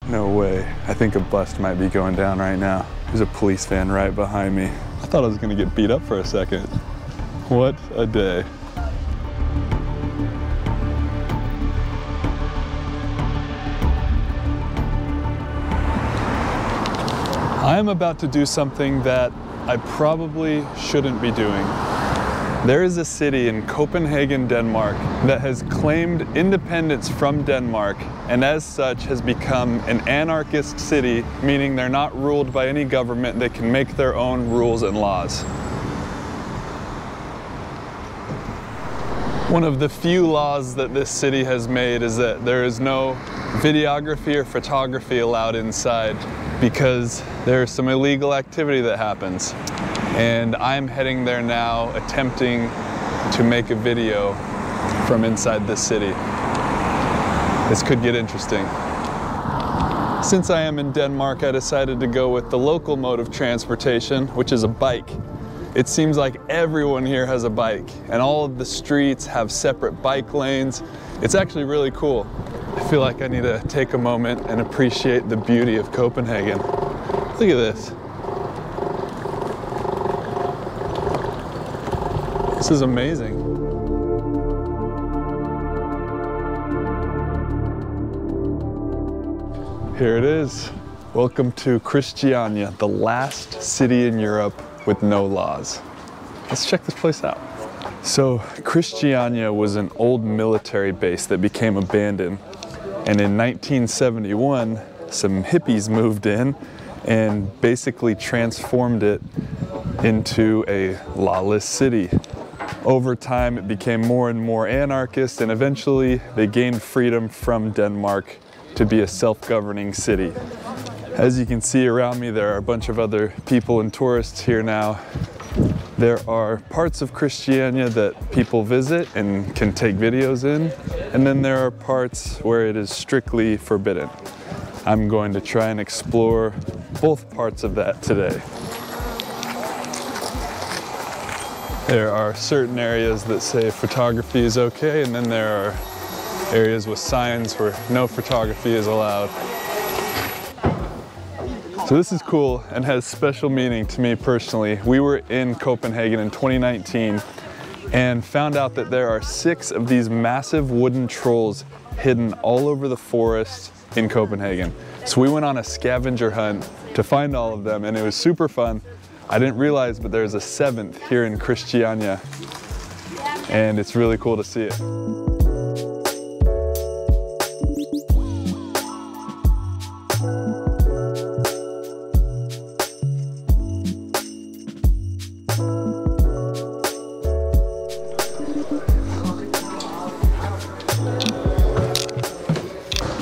No way. I think a bust might be going down right now. There's a police van right behind me. I thought I was gonna get beat up for a second. What a day. I'm about to do something that I probably shouldn't be doing. There is a city in Copenhagen, Denmark that has claimed independence from Denmark and as such has become an anarchist city, meaning they're not ruled by any government. They can make their own rules and laws. One of the few laws that this city has made is that there is no videography or photography allowed inside because there's some illegal activity that happens. And I'm heading there now, attempting to make a video from inside this city. This could get interesting. Since I am in Denmark, I decided to go with the local mode of transportation, which is a bike. It seems like everyone here has a bike, and all of the streets have separate bike lanes. It's actually really cool. I feel like I need to take a moment and appreciate the beauty of Copenhagen. Look at this. This is amazing. Here it is. Welcome to Christiania, the last city in Europe with no laws. Let's check this place out. So Christiania was an old military base that became abandoned. And in 1971, some hippies moved in and basically transformed it into a lawless city. Over time, it became more and more anarchist, and eventually they gained freedom from Denmark to be a self-governing city. As you can see around me, there are a bunch of other people and tourists here now. There are parts of Christiania that people visit and can take videos in, and then there are parts where it is strictly forbidden. I'm going to try and explore both parts of that today. There are certain areas that say photography is okay, and then there are areas with signs where no photography is allowed. So this is cool and has special meaning to me personally. We were in Copenhagen in 2019 and found out that there are 6 of these massive wooden trolls hidden all over the forest in Copenhagen. So we went on a scavenger hunt to find all of them, and it was super fun. I didn't realize, but there's a 7th here in Christiania, and it's really cool to see it.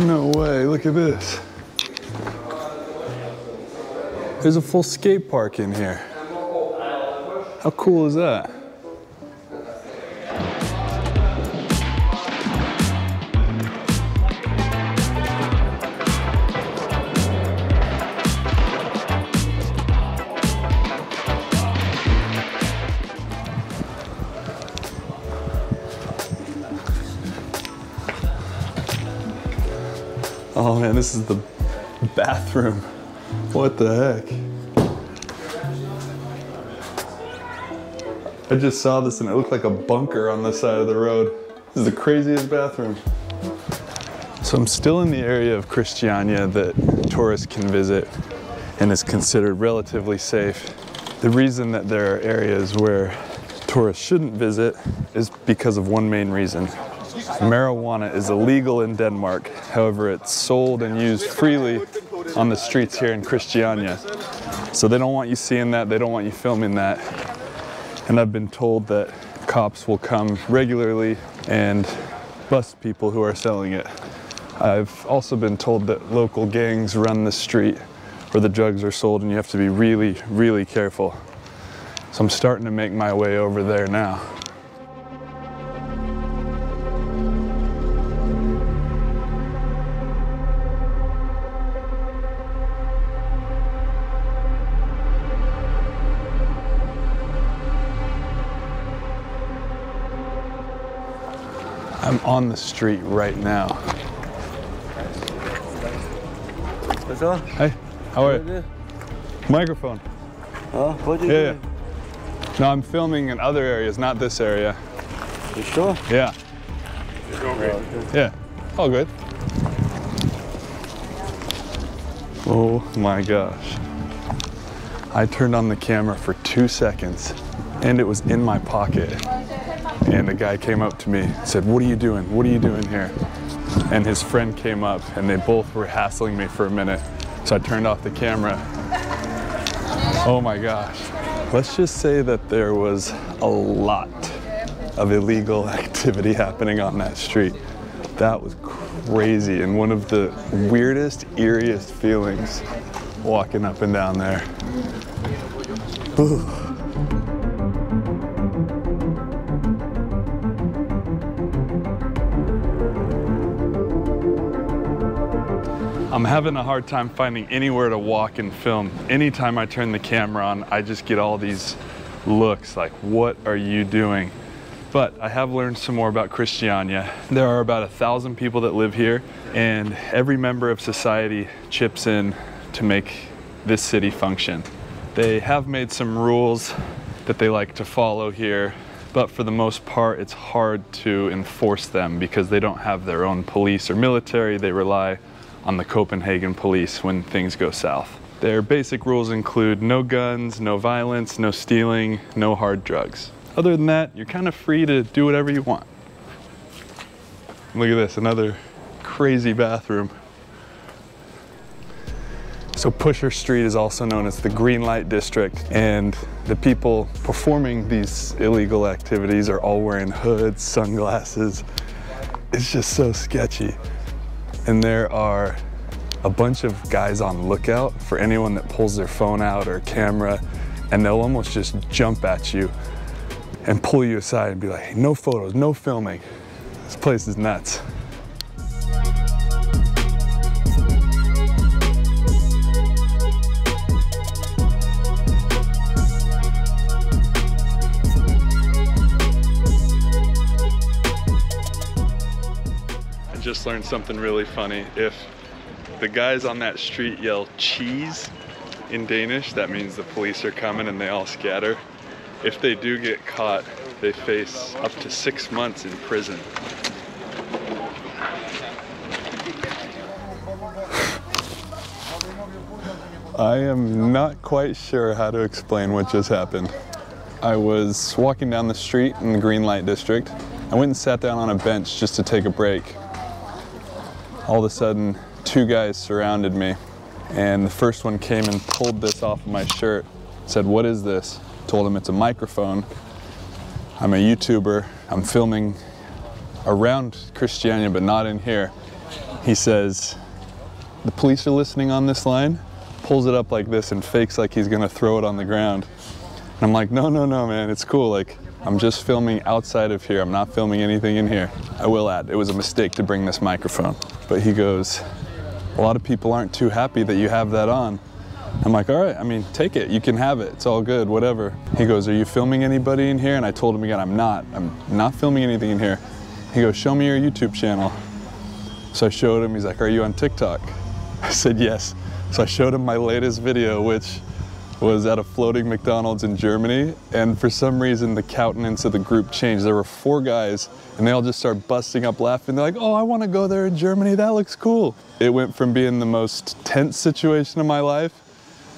No way, look at this. There's a full skate park in here. How cool is that? Oh man, this is the bathroom. What the heck? I just saw this and it looked like a bunker on the side of the road. This is the craziest bathroom. So I'm still in the area of Christiania that tourists can visit and is considered relatively safe. The reason that there are areas where tourists shouldn't visit is because of one main reason. Marijuana is illegal in Denmark. However, it's sold and used freely on the streets here in Christiania. So they don't want you seeing that, they don't want you filming that. And I've been told that cops will come regularly and bust people who are selling it. I've also been told that local gangs run the street where the drugs are sold, and you have to be really, really careful. So I'm starting to make my way over there now. I'm on the street right now. What's up? Hey, how are you? Microphone. Oh, what do you Yeah. do? No, I'm filming in other areas, not this area. You sure? Yeah. Yeah. All good. Oh my gosh. I turned on the camera for 2 seconds and it was in my pocket. And a guy came up to me and said, "What are you doing? What are you doing here?" And his friend came up and they both were hassling me for a minute. So I turned off the camera. Oh my gosh. Let's just say that there was a lot of illegal activity happening on that street. That was crazy and one of the weirdest, eeriest feelings walking up and down there. Ooh. I'm having a hard time finding anywhere to walk and film. Anytime I turn the camera on, I just get all these looks like, what are you doing? But I have learned some more about Christiania. There are about 1,000 people that live here, and every member of society chips in to make this city function. They have made some rules that they like to follow here, but for the most part, it's hard to enforce them because they don't have their own police or military. They rely on the Copenhagen police when things go south. Their basic rules include no guns, no violence, no stealing, no hard drugs. Other than that, you're kind of free to do whatever you want. Look at this, another crazy bathroom. So Pusher Street is also known as the Green Light District, and the people performing these illegal activities are all wearing hoods, sunglasses. It's just so sketchy. And there are a bunch of guys on lookout for anyone that pulls their phone out or camera, and they'll almost just jump at you and pull you aside and be like, "Hey, no photos, no filming." This place is nuts. Just learned something really funny. If the guys on that street yell cheese in Danish, that means the police are coming and they all scatter. If they do get caught, they face up to 6 months in prison. I am not quite sure how to explain what just happened. I was walking down the street in the Green Light District. I went and sat down on a bench just to take a break. All of a sudden, 2 guys surrounded me, and the first one came and pulled this off of my shirt, said, "What is this?" Told him it's a microphone. I'm a YouTuber. I'm filming around Christiania, but not in here. He says, "The police are listening on this line," pulls it up like this and fakes like he's gonna throw it on the ground. And I'm like, no, man, it's cool. Like, I'm just filming outside of here. I'm not filming anything in here. I will add, it was a mistake to bring this microphone. But he goes, "A lot of people aren't too happy that you have that on." I'm like, "All right, I mean, take it. You can have it. It's all good, whatever." He goes, "Are you filming anybody in here?" And I told him again, I'm not filming anything in here. He goes, "Show me your YouTube channel." So I showed him. He's like, "Are you on TikTok?" I said, "Yes." So I showed him my latest video, which was at a floating McDonald's in Germany, and for some reason the countenance of the group changed. There were 4 guys and they all just started busting up laughing. They're like, "Oh, I want to go there in Germany, that looks cool." It went from being the most tense situation of my life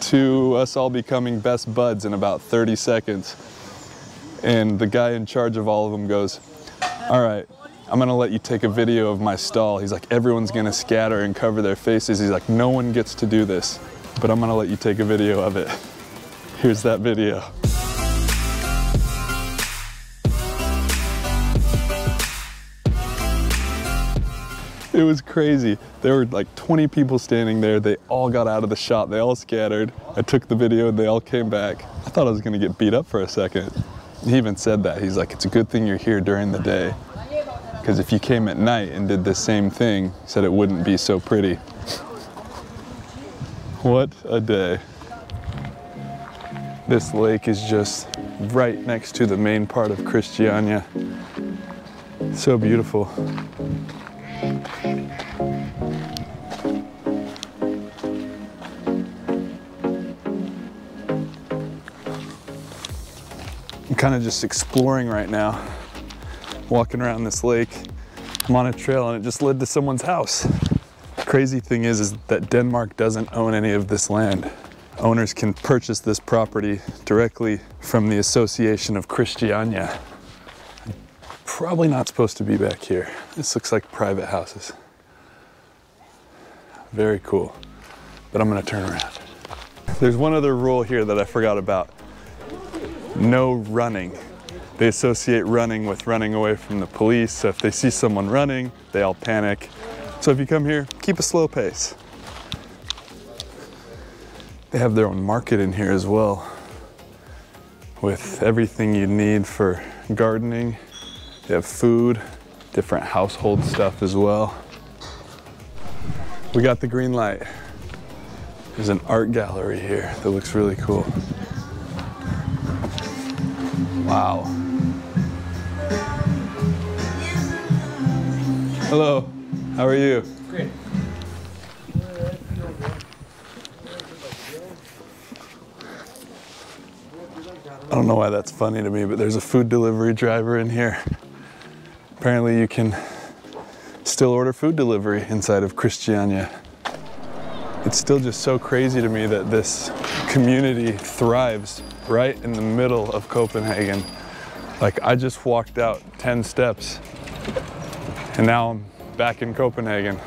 to us all becoming best buds in about 30 seconds. And the guy in charge of all of them goes, "All right, I'm gonna let you take a video of my stall." He's like, "Everyone's gonna scatter and cover their faces." He's like, "No one gets to do this, but I'm gonna let you take a video of it." Here's that video. It was crazy. There were like 20 people standing there. They all got out of the shot. They all scattered. I took the video and they all came back. I thought I was gonna get beat up for a second. He even said that. He's like, "It's a good thing you're here during the day, because if you came at night and did the same thing," he said, "it wouldn't be so pretty." What a day. This lake is just right next to the main part of Christiania. So beautiful. kind of just exploring right now, walking around this lake. I'm on a trail and it just led to someone's house. The crazy thing is that Denmark doesn't own any of this land. Owners can purchase this property directly from the Association of Christiania. Probably not supposed to be back here. This looks like private houses. Very cool, but I'm gonna turn around. There's one other rule here that I forgot about. No running. They associate running with running away from the police, so if they see someone running, they all panic. So if you come here, keep a slow pace. They have their own market in here as well, with everything you need for gardening. They have food, different household stuff as well. We got the green light. There's an art gallery here that looks really cool. Wow. Hello, how are you? Great. I don't know why that's funny to me, but there's a food delivery driver in here. Apparently you can still order food delivery inside of Christiania. It's still just so crazy to me that this community thrives right in the middle of Copenhagen. Like, I just walked out 10 steps and now I'm back in Copenhagen.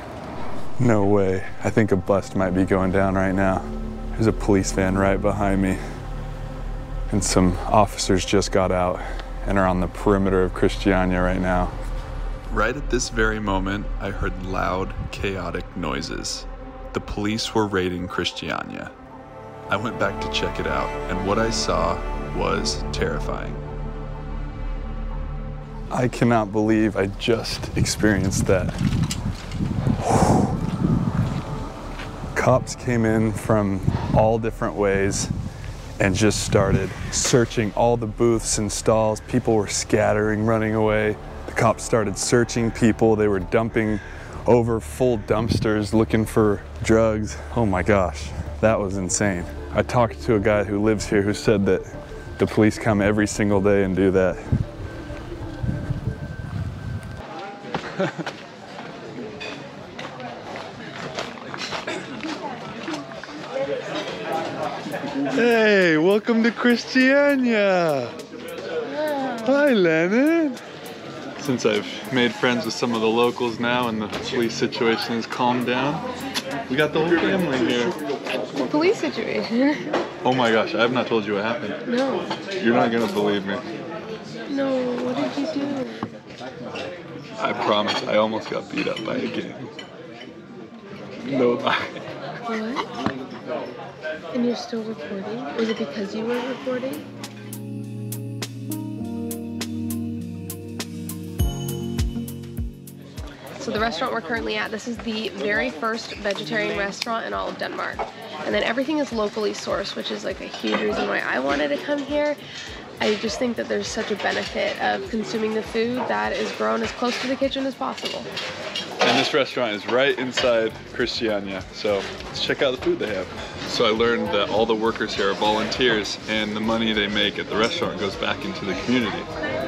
No way. I think a bust might be going down right now. There's a police van right behind me. And some officers just got out and are on the perimeter of Christiania right now. Right at this very moment, I heard loud, chaotic noises. The police were raiding Christiania. I went back to check it out, and what I saw was terrifying. I cannot believe I just experienced that. Cops came in from all different ways and just started searching all the booths and stalls. People were scattering, running away. The cops started searching people. They were dumping over full dumpsters looking for drugs. Oh my gosh, that was insane. I talked to a guy who lives here who said that the police come every single day and do that. Hey, welcome to Christiania. Hi, Lennon. Since I've made friends with some of the locals now and the police situation has calmed down, we got the whole family here. The police situation? Oh my gosh, I have not told you what happened. No. You're not gonna believe me. No, what did you do? I promise, I almost got beat up by a gang. No lie. What? And you're still recording? Was it because you were recording? So the restaurant we're currently at, this is the very first vegetarian restaurant in all of Denmark. And then everything is locally sourced, which is like a huge reason why I wanted to come here. I just think that there's such a benefit of consuming the food that is grown as close to the kitchen as possible. And this restaurant is right inside Christiania, so let's check out the food they have. So I learned that all the workers here are volunteers, and the money they make at the restaurant goes back into the community,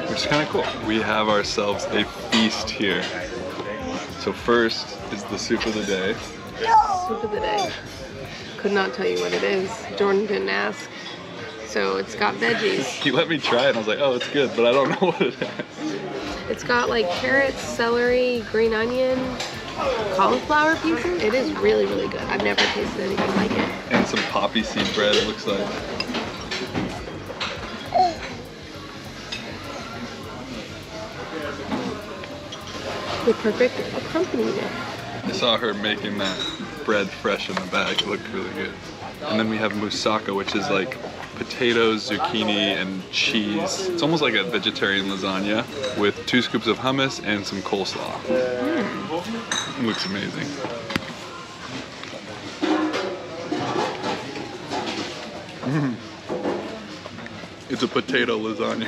which is kind of cool. We have ourselves a feast here. So first is the soup of the day. Soup of the day. Could not tell you what it is. Jordan didn't ask. So it's got veggies. He let me try it and I was like, oh, it's good, but I don't know what it is. It's got like carrots, celery, green onion, cauliflower pieces. It is really, really good. I've never tasted anything like it. And some poppy seed bread, it looks like. The perfect accompaniment. I saw her making that bread fresh in the bag. It looked really good. And then we have moussaka, which is like potatoes, zucchini, and cheese. It's almost like a vegetarian lasagna with 2 scoops of hummus and some coleslaw. It looks amazing. It's a potato lasagna.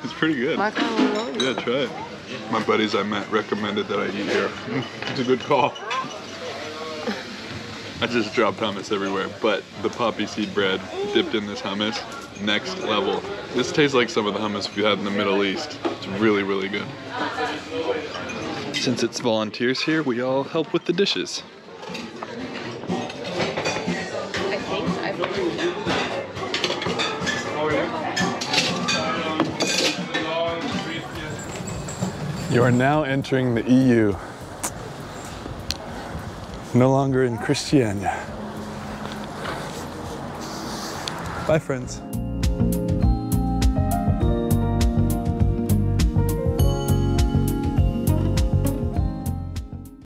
It's pretty good. Yeah, try it. My buddies I met recommended that I eat here. It's a good call. I just dropped hummus everywhere, but the poppy seed bread dipped in this hummus, next level. This tastes like some of the hummus we've had in the Middle East. It's really, really good. Since it's volunteers here, we all help with the dishes. You are now entering the EU. No longer in Christiania. Bye, friends.